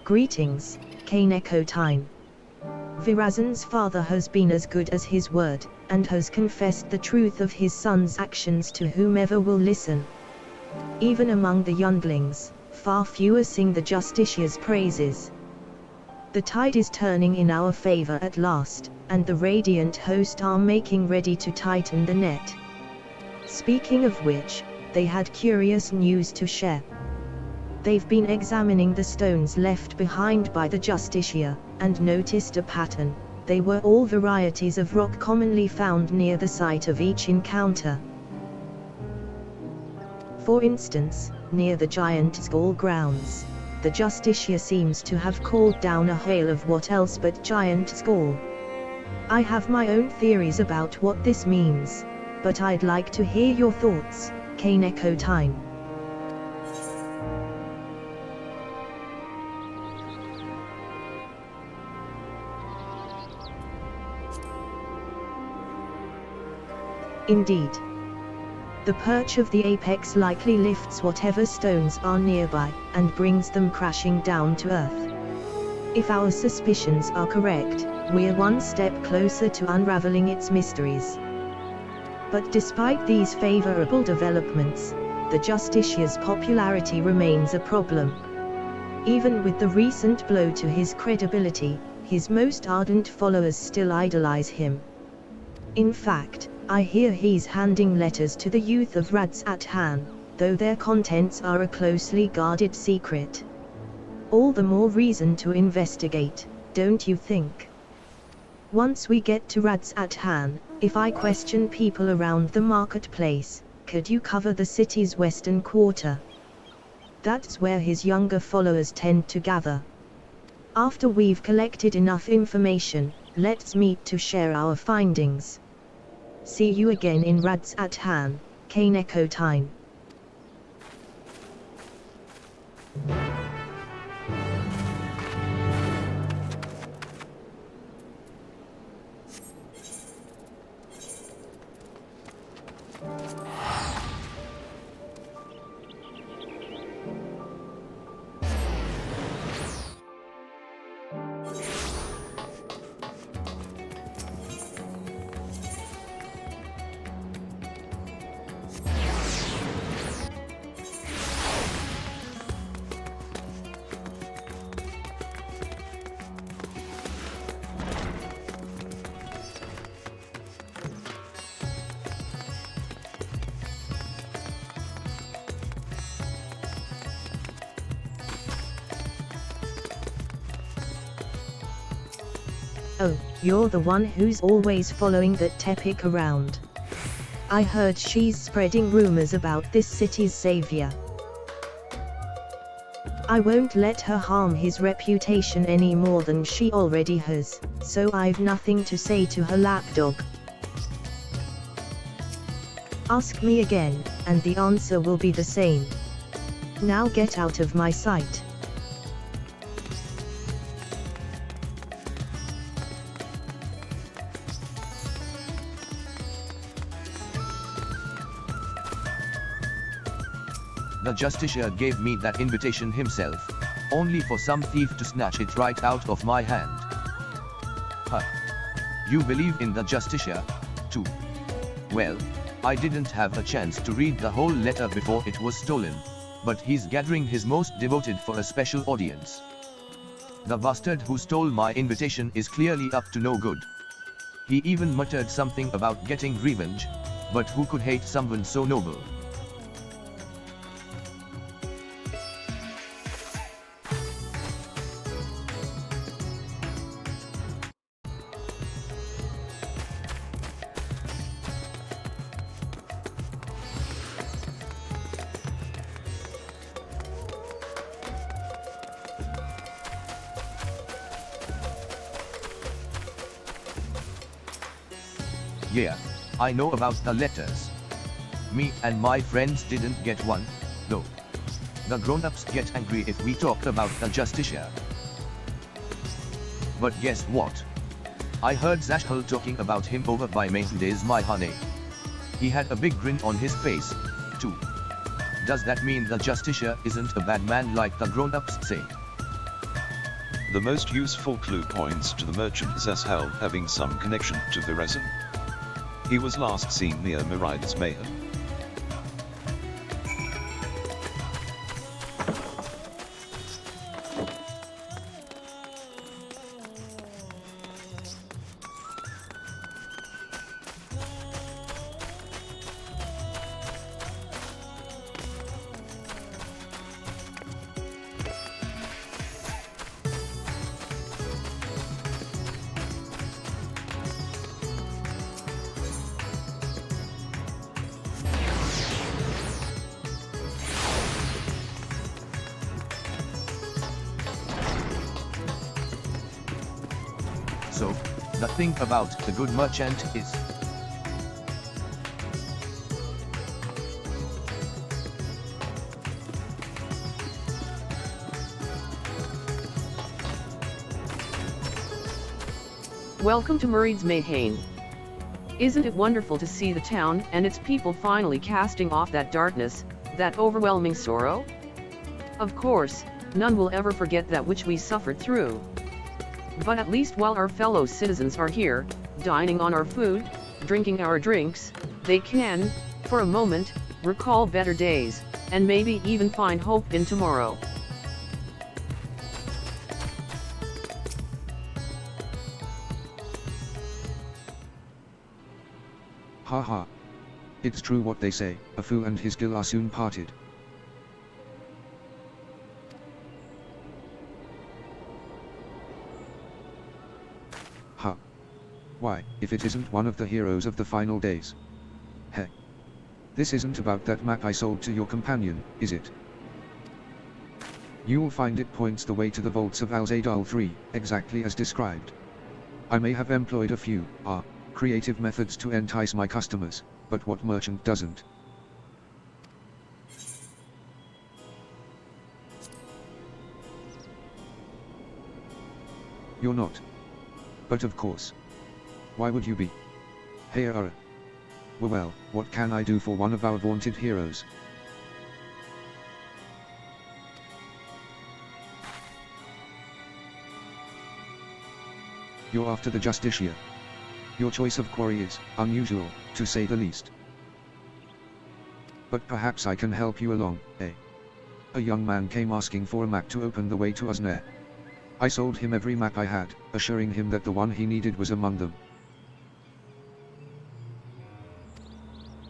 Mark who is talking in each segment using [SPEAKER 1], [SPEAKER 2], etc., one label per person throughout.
[SPEAKER 1] Greetings, Miqo'te. Virazahn's father has been as good as his word, and has confessed the truth of his son's actions to whomever will listen. Even among the younglings, far fewer sing the Justiciar's praises. The tide is turning in our favor at last, and the Radiant host are making ready to tighten the net. Speaking of which, they had curious news to share. They've been examining the stones left behind by the Justiciar, and noticed a pattern. They were all varieties of rock commonly found near the site of each encounter. For instance, near the giant skull grounds, the Justiciar seems to have called down a hail of what else but giant skull. I have my own theories about what this means, but I'd like to hear your thoughts, Miqo'te. Indeed. The perch of the apex likely lifts whatever stones are nearby, and brings them crashing down to earth. If our suspicions are correct, we're one step closer to unraveling its mysteries. But despite these favorable developments, the Justiciar's popularity remains a problem. Even with the recent blow to his credibility, his most ardent followers still idolize him. In fact, I hear he's handing letters to the youth of Rydia, though their contents are a closely guarded secret. All the more reason to investigate, don't you think? Once we get to Rydia, if I question people around the marketplace, could you cover the city's western quarter? That's where his younger followers tend to gather. After we've collected enough information, let's meet to share our findings. See you again in Rydia, Miqo'te. Oh, you're the one who's always following that Tepeke around. I heard she's spreading rumors about this city's savior. I won't let her harm his reputation any more than she already has, so I've nothing to say to her lapdog. Ask me again, and the answer will be the same. Now get out of my sight.
[SPEAKER 2] The Justiciar gave me that invitation himself, only for some thief to snatch it right out of my hand. Huh. You believe in the Justiciar, too? Well, I didn't have a chance to read the whole letter before it was stolen, but he's gathering his most devoted for a special audience. The bastard who stole my invitation is clearly up to no good. He even muttered something about getting revenge, but who could hate someone so noble? Yeah, I know about the letters. Me and my friends didn't get one, though. The grown-ups get angry if we talk about the Justiciar. But guess what? I heard Zashal talking about him over by Maydays my honey. He had a big grin on his face, too. Does that mean the Justiciar isn't a bad man like the grown-ups say?
[SPEAKER 3] The most useful clue points to the merchant as having some connection to Virazahn. He was last seen near Meride's Mayhem.
[SPEAKER 2] So, the thing about the good merchant is,
[SPEAKER 4] Welcome to Meride's Mayhem. Isn't it wonderful to see the town and its people finally casting off that darkness, that overwhelming sorrow? Of course, none will ever forget that which we suffered through. But at least while our fellow citizens are here, dining on our food, drinking our drinks, they can, for a moment, recall better days, and maybe even find hope in tomorrow.
[SPEAKER 5] Haha. It's true what they say, a fool and his gil are soon parted. Ha. Why, if it isn't one of the heroes of the final days. Heh. This isn't about that map I sold to your companion, is it? You'll find it points the way to the vaults of Alzadal 3, exactly as described. I may have employed a few, creative methods to entice my customers, but what merchant doesn't? You're not. But of course. Why would you be? Hey well, what can I do for one of our vaunted heroes? You're after the Justiciar. Your choice of quarry is unusual, to say the least. But perhaps I can help you along, eh? A young man came asking for a map to open the way to Uznair. I sold him every map I had, assuring him that the one he needed was among them.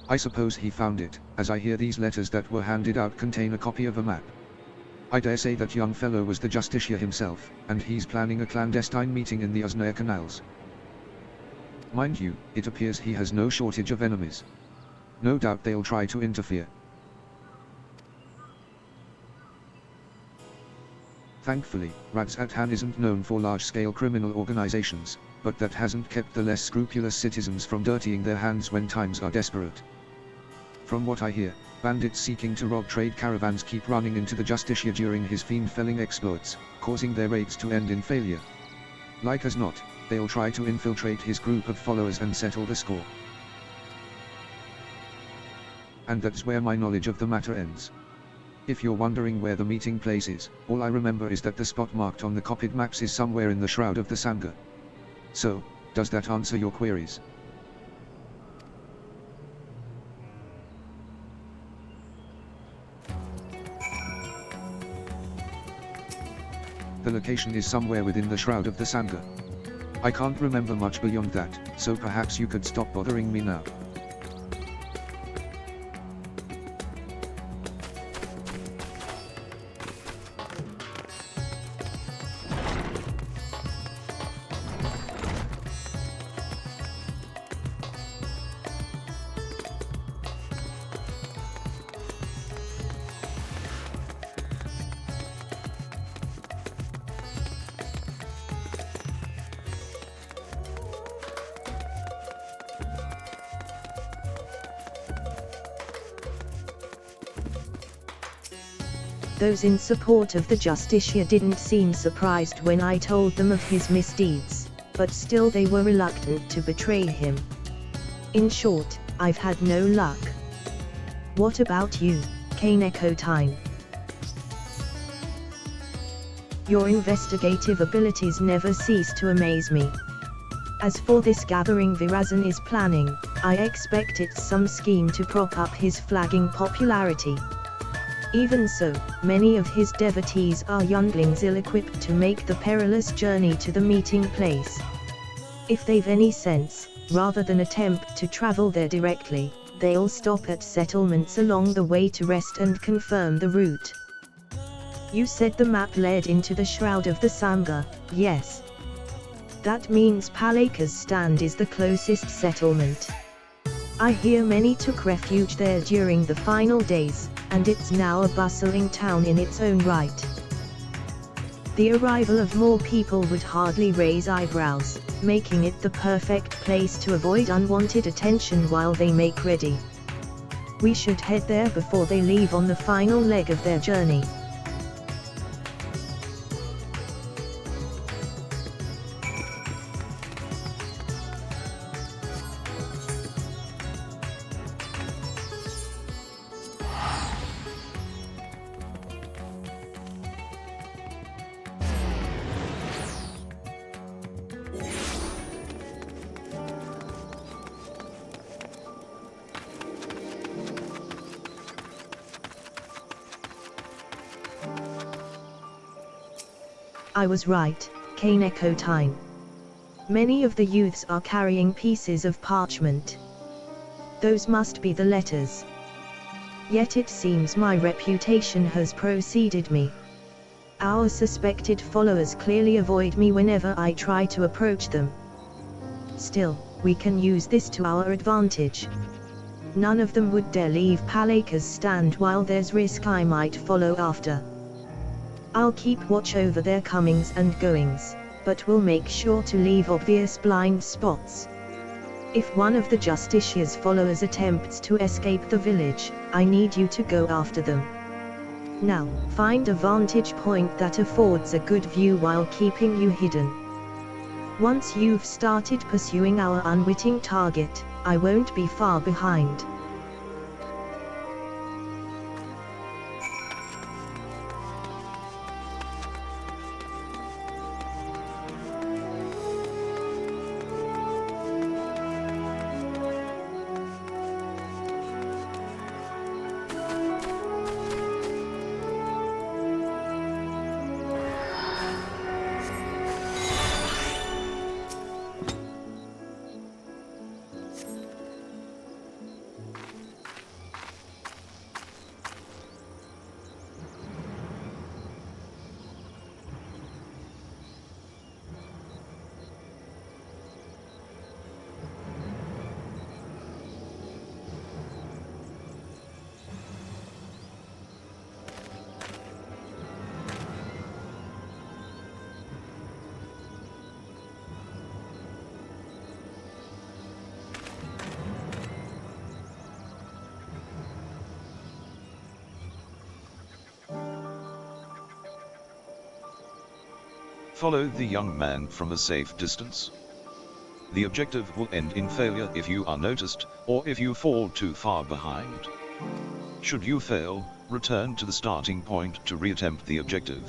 [SPEAKER 5] I suppose he found it, as I hear these letters that were handed out contain a copy of a map. I dare say that young fellow was the Justiciar himself, and he's planning a clandestine meeting in the Uznair canals. Mind you, it appears he has no shortage of enemies. No doubt they'll try to interfere. Thankfully, Virazahn isn't known for large-scale criminal organizations, but that hasn't kept the less scrupulous citizens from dirtying their hands when times are desperate. From what I hear, bandits seeking to rob trade caravans keep running into the Justiciar during his fiend-felling exploits, causing their raids to end in failure. Like as not, they'll try to infiltrate his group of followers and settle the score. And that's where my knowledge of the matter ends. If you're wondering where the meeting place is, all I remember is that the spot marked on the copied maps is somewhere in the Shroud of the Sangha. So, does that answer your queries? The location is somewhere within the Shroud of the Sangha. I can't remember much beyond that, so perhaps you could stop bothering me now.
[SPEAKER 1] Those in support of the Justiciar didn't seem surprised when I told them of his misdeeds, but still they were reluctant to betray him. In short, I've had no luck. What about you, Khpein? Echo time. Your investigative abilities never cease to amaze me. As for this gathering Virazahn is planning, I expect it's some scheme to prop up his flagging popularity. Even so, many of his devotees are younglings ill-equipped to make the perilous journey to the meeting place. If they've any sense, rather than attempt to travel there directly, they'll stop at settlements along the way to rest and confirm the route. You said the map led into the Shroud of the Samga, yes. That means Paleka's Stand is the closest settlement. I hear many took refuge there during the final days, and it's now a bustling town in its own right. The arrival of more people would hardly raise eyebrows, making it the perfect place to avoid unwanted attention while they make ready. We should head there before they leave on the final leg of their journey. I was right, Miqo'te. Many of the youths are carrying pieces of parchment. Those must be the letters. Yet it seems my reputation has preceded me. Our suspected followers clearly avoid me whenever I try to approach them. Still, we can use this to our advantage. None of them would dare leave Paleka's Stand while there's risk I might follow after. I'll keep watch over their comings and goings, but will make sure to leave obvious blind spots. If one of the Justiciar's followers attempts to escape the village, I need you to go after them. Now, find a vantage point that affords a good view while keeping you hidden. Once you've started pursuing our unwitting target, I won't be far behind.
[SPEAKER 3] Follow the young man from a safe distance. The objective will end in failure if you are noticed, or if you fall too far behind. Should you fail, return to the starting point to reattempt the objective.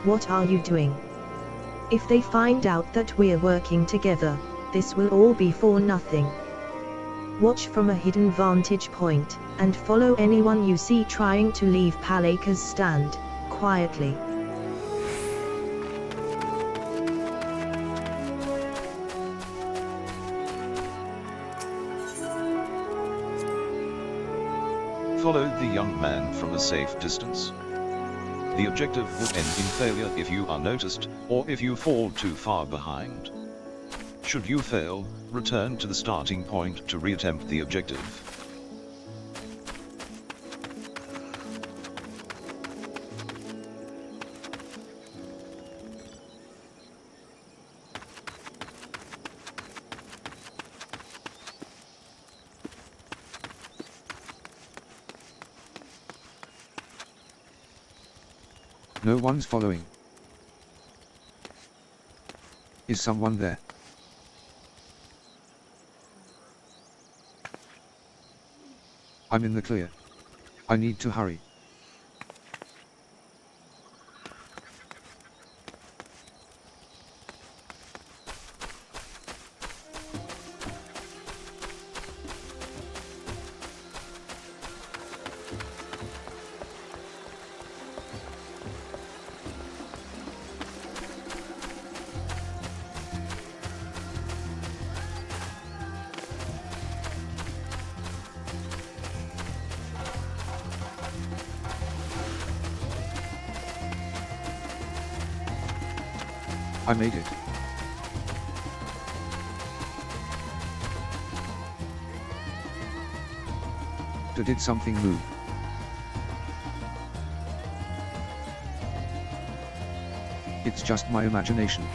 [SPEAKER 1] What are you doing? If they find out that we're working together, this will all be for nothing. Watch from a hidden vantage point, and follow anyone you see trying to leave Paleka's Stand, quietly.
[SPEAKER 3] Follow the young man from a safe distance. The objective will end in failure if you are noticed, or if you fall too far behind. Should you fail, return to the starting point to reattempt the objective.
[SPEAKER 5] No one's following. Is someone there? I'm in the clear. I need to hurry. I made it. Did something move? It's just my imagination.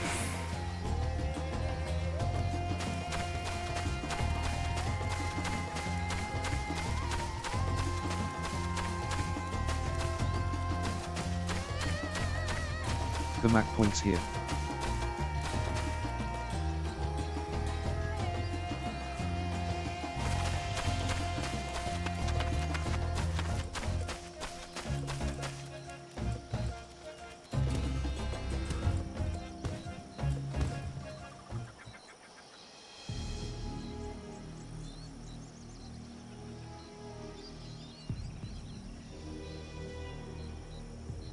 [SPEAKER 5] The map points here.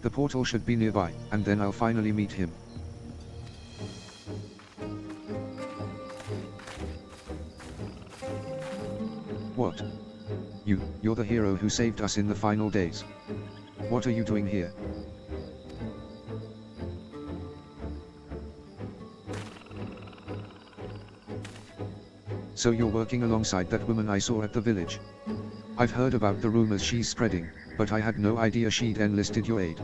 [SPEAKER 5] The portal should be nearby, and then I'll finally meet him. What? You're the hero who saved us in the final days. What are you doing here? So you're working alongside that woman I saw at the village. I've heard about the rumors she's spreading, but I had no idea she'd enlisted your aid.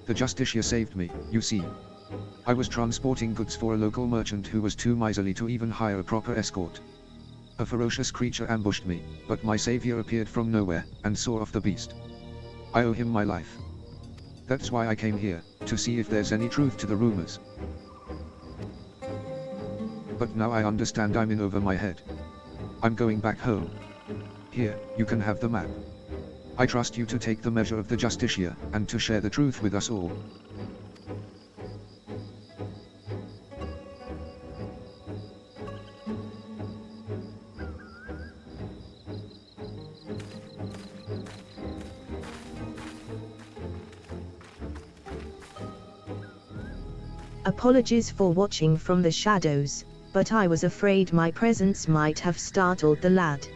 [SPEAKER 5] The Justiciar saved me, you see. I was transporting goods for a local merchant who was too miserly to even hire a proper escort. A ferocious creature ambushed me, but my savior appeared from nowhere, and saw off the beast. I owe him my life. That's why I came here, to see if there's any truth to the rumors. But now I understand I'm in over my head. I'm going back home. Here, you can have the map. I trust you to take the measure of the Justiciar, and to share the truth with us all.
[SPEAKER 1] Apologies for watching from the shadows, but I was afraid my presence might have startled the lad.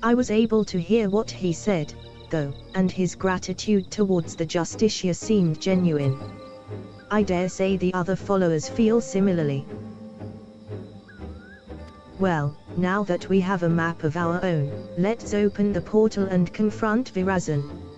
[SPEAKER 1] I was able to hear what he said, though, and his gratitude towards the Justiciar seemed genuine. I dare say the other followers feel similarly. Well, now that we have a map of our own, let's open the portal and confront Virazahn.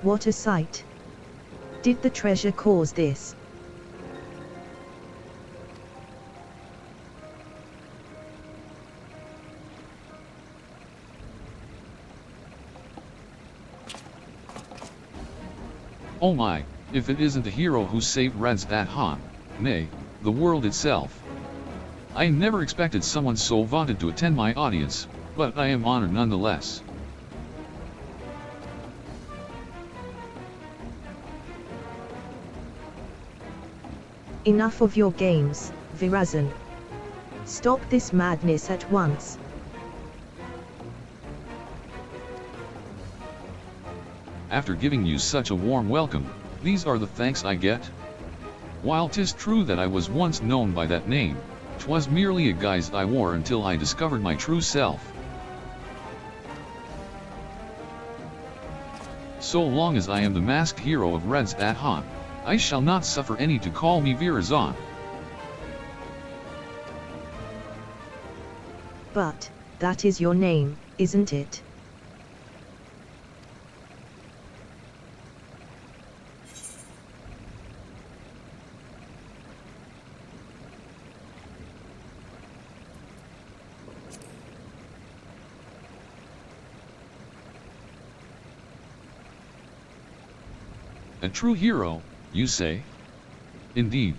[SPEAKER 1] What a sight! Did the treasure cause this?
[SPEAKER 6] Oh my, if it isn't the hero who saved Rydia, nay, the world itself. I never expected someone so vaunted to attend my audience, but I am honored nonetheless.
[SPEAKER 1] Enough of your games, Virazahn. Stop this madness at once.
[SPEAKER 6] After giving you such a warm welcome, these are the thanks I get? While 'tis true that I was once known by that name, 'twas merely a guise I wore until I discovered my true self. So long as I am the masked hero of Rydia, I shall not suffer any to call me Virazahn.
[SPEAKER 1] But, that is your name, isn't it?
[SPEAKER 6] A true hero, you say? Indeed.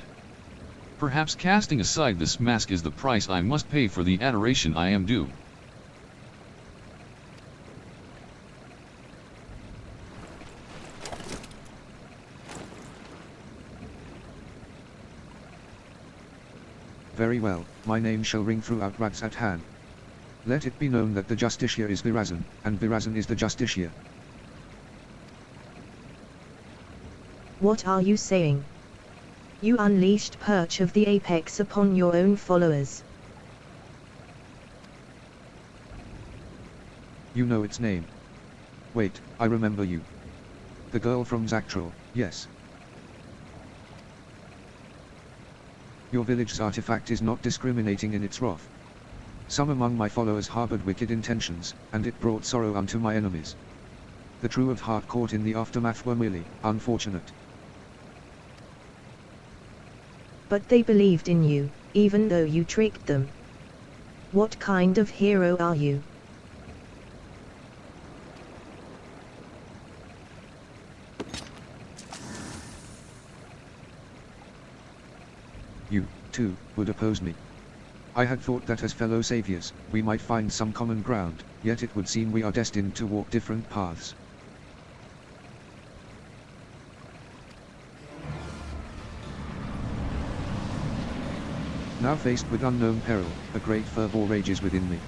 [SPEAKER 6] Perhaps casting aside this mask is the price I must pay for the adoration I am due.
[SPEAKER 5] Very well, my name shall ring throughout Rydia. Let it be known that the Justiciar is Virazahn, and Virazahn is the Justiciar.
[SPEAKER 1] What are you saying? You unleashed Perch of the Apex upon your own followers.
[SPEAKER 5] You know its name. Wait, I remember you. The girl from Dawntrail, yes. Your village's artifact is not discriminating in its wrath. Some among my followers harbored wicked intentions, and it brought sorrow unto my enemies. The true of heart caught in the aftermath were merely unfortunate.
[SPEAKER 1] But they believed in you, even though you tricked them. What kind of hero are you?
[SPEAKER 5] You, too, would oppose me. I had thought that as fellow saviors, we might find some common ground, yet it would seem we are destined to walk different paths. Now faced with unknown peril, a great fervor rages within me.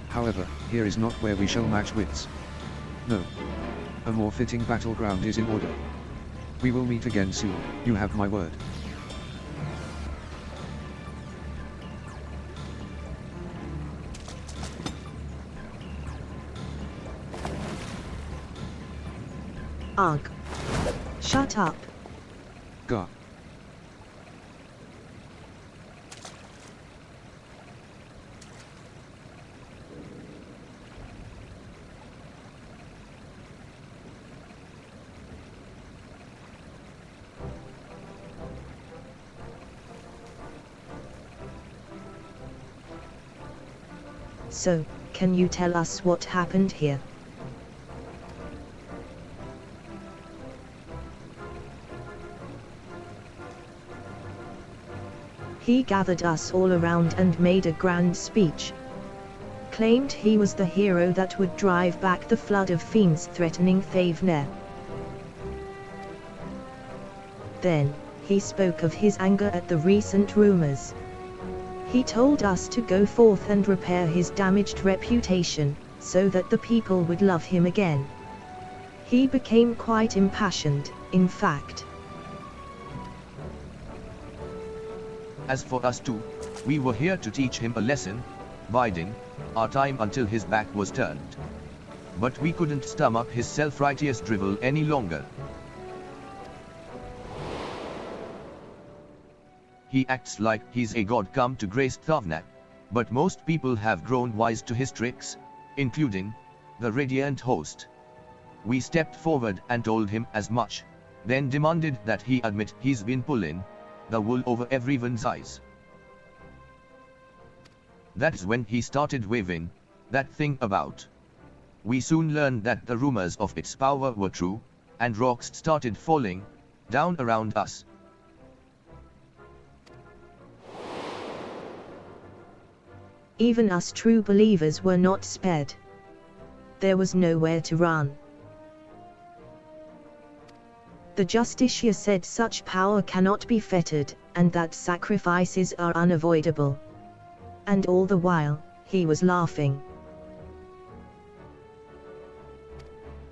[SPEAKER 5] However, here is not where we shall match wits. No. A more fitting battleground is in order. We will meet again soon, you have my word.
[SPEAKER 1] Ugh. Shut up.
[SPEAKER 5] Gah.
[SPEAKER 1] So, can you tell us what happened here? He gathered us all around and made a grand speech. Claimed he was the hero that would drive back the flood of fiends threatening Thavnair. Then, he spoke of his anger at the recent rumors. He told us to go forth and repair his damaged reputation, so that the people would love him again. He became quite impassioned, in fact.
[SPEAKER 2] As for us two, we were here to teach him a lesson, biding our time until his back was turned. But we couldn't stomach his self-righteous drivel any longer. He acts like he's a god come to grace Thavnair, but most people have grown wise to his tricks, including the radiant host. We stepped forward and told him as much, then demanded that he admit he's been pulling the wool over everyone's eyes. That's when he started waving that thing about. We soon learned that the rumors of its power were true, and rocks started falling down around us.
[SPEAKER 1] Even us true believers were not spared. There was nowhere to run. The Justiciar said such power cannot be fettered, and that sacrifices are unavoidable. And all the while, he was laughing.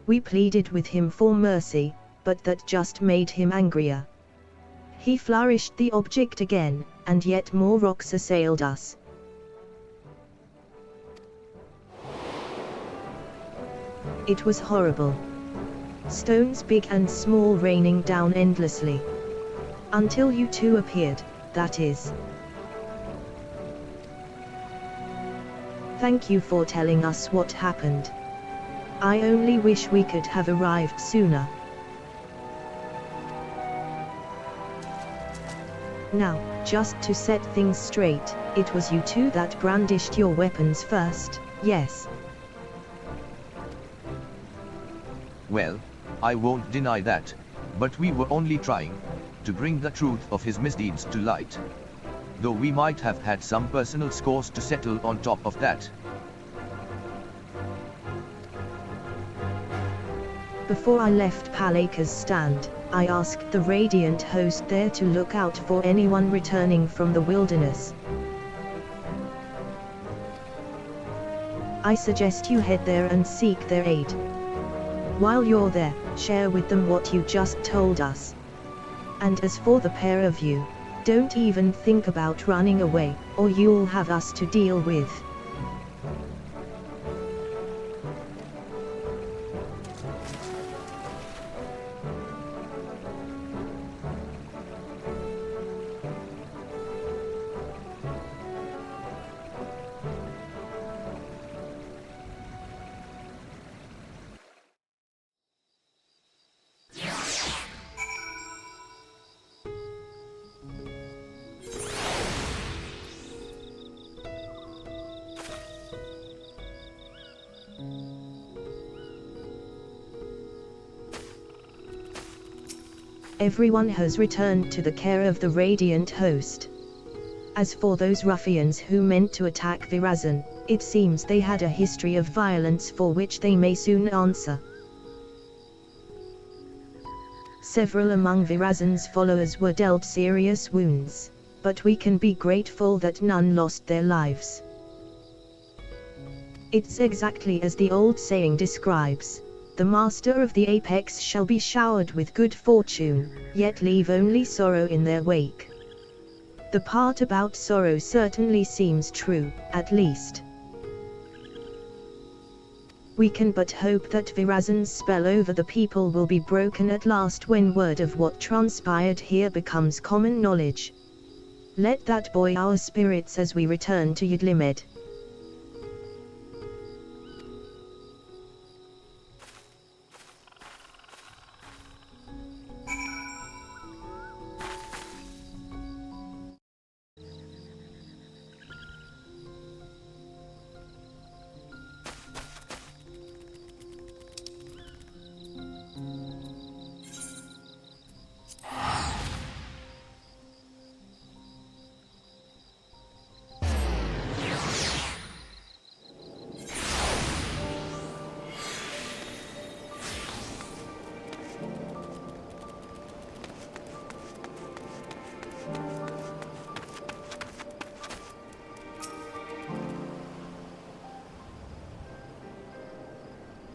[SPEAKER 1] We pleaded with him for mercy, but that just made him angrier. He flourished the object again, and yet more rocks assailed us. It was horrible. Stones big and small raining down endlessly. Until you two appeared, that is. Thank you for telling us what happened. I only wish we could have arrived sooner. Now, just to set things straight, it was you two that brandished your weapons first, yes?
[SPEAKER 2] Well, I won't deny that, but we were only trying to bring the truth of his misdeeds to light. Though we might have had some personal scores to settle on top of that.
[SPEAKER 1] Before I left Palaka's stand, I asked the Radiant host there to look out for anyone returning from the wilderness. I suggest you head there and seek their aid. While you're there, share with them what you just told us. And as for the pair of you, don't even think about running away, or you'll have us to deal with. Everyone has returned to the care of the Radiant host. As for those ruffians who meant to attack Virazahn, it seems they had a history of violence for which they may soon answer. Several among Virazahn's followers were dealt serious wounds, but we can be grateful that none lost their lives. It's exactly as the old saying describes. The master of the apex shall be showered with good fortune, yet leave only sorrow in their wake. The part about sorrow certainly seems true, at least. We can but hope that Virazahn's spell over the people will be broken at last when word of what transpired here becomes common knowledge. Let that buoy our spirits as we return to Yedlihmad.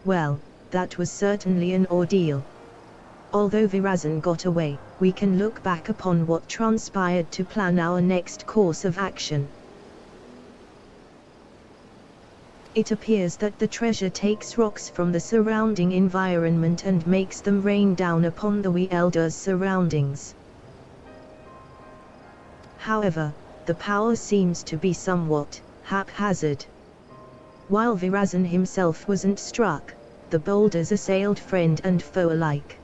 [SPEAKER 1] Well, that was certainly an ordeal. Although Virazahn got away, we can look back upon what transpired to plan our next course of action. It appears that the treasure takes rocks from the surrounding environment and makes them rain down upon the Wee Elder's surroundings. However, the power seems to be somewhat haphazard. While Virazahn himself wasn't struck, the boulders assailed friend and foe alike.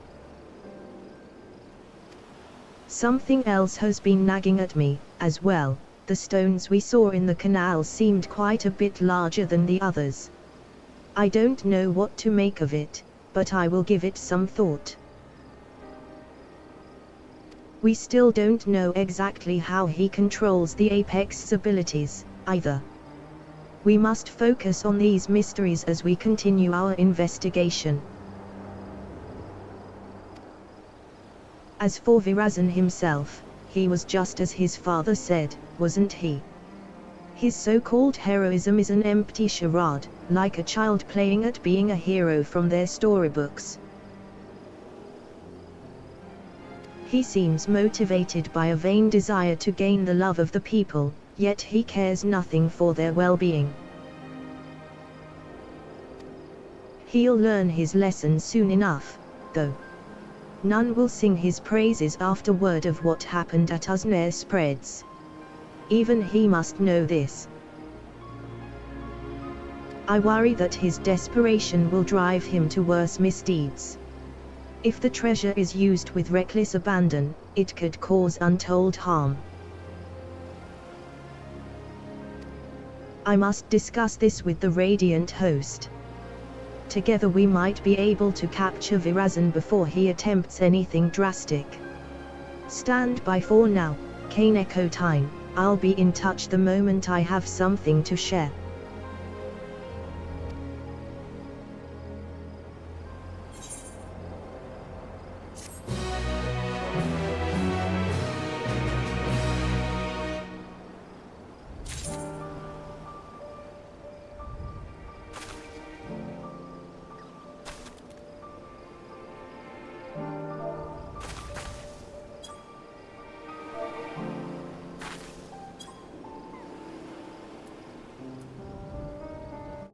[SPEAKER 1] Something else has been nagging at me, as well. The stones we saw in the canal seemed quite a bit larger than the others. I don't know what to make of it, but I will give it some thought. We still don't know exactly how he controls the Apex's abilities, either. We must focus on these mysteries as we continue our investigation. As for Virazahn himself, he was just as his father said, wasn't he? His so-called heroism is an empty charade, like a child playing at being a hero from their storybooks. He seems motivated by a vain desire to gain the love of the people, yet he cares nothing for their well-being. He'll learn his lesson soon enough, though. None will sing his praises after word of what happened at Uznair spreads. Even he must know this. I worry that his desperation will drive him to worse misdeeds. If the treasure is used with reckless abandon, it could cause untold harm. I must discuss this with the Radiant host. Together we might be able to capture Virazahn before he attempts anything drastic. Stand by for now, Miqo'te. I'll be in touch the moment I have something to share.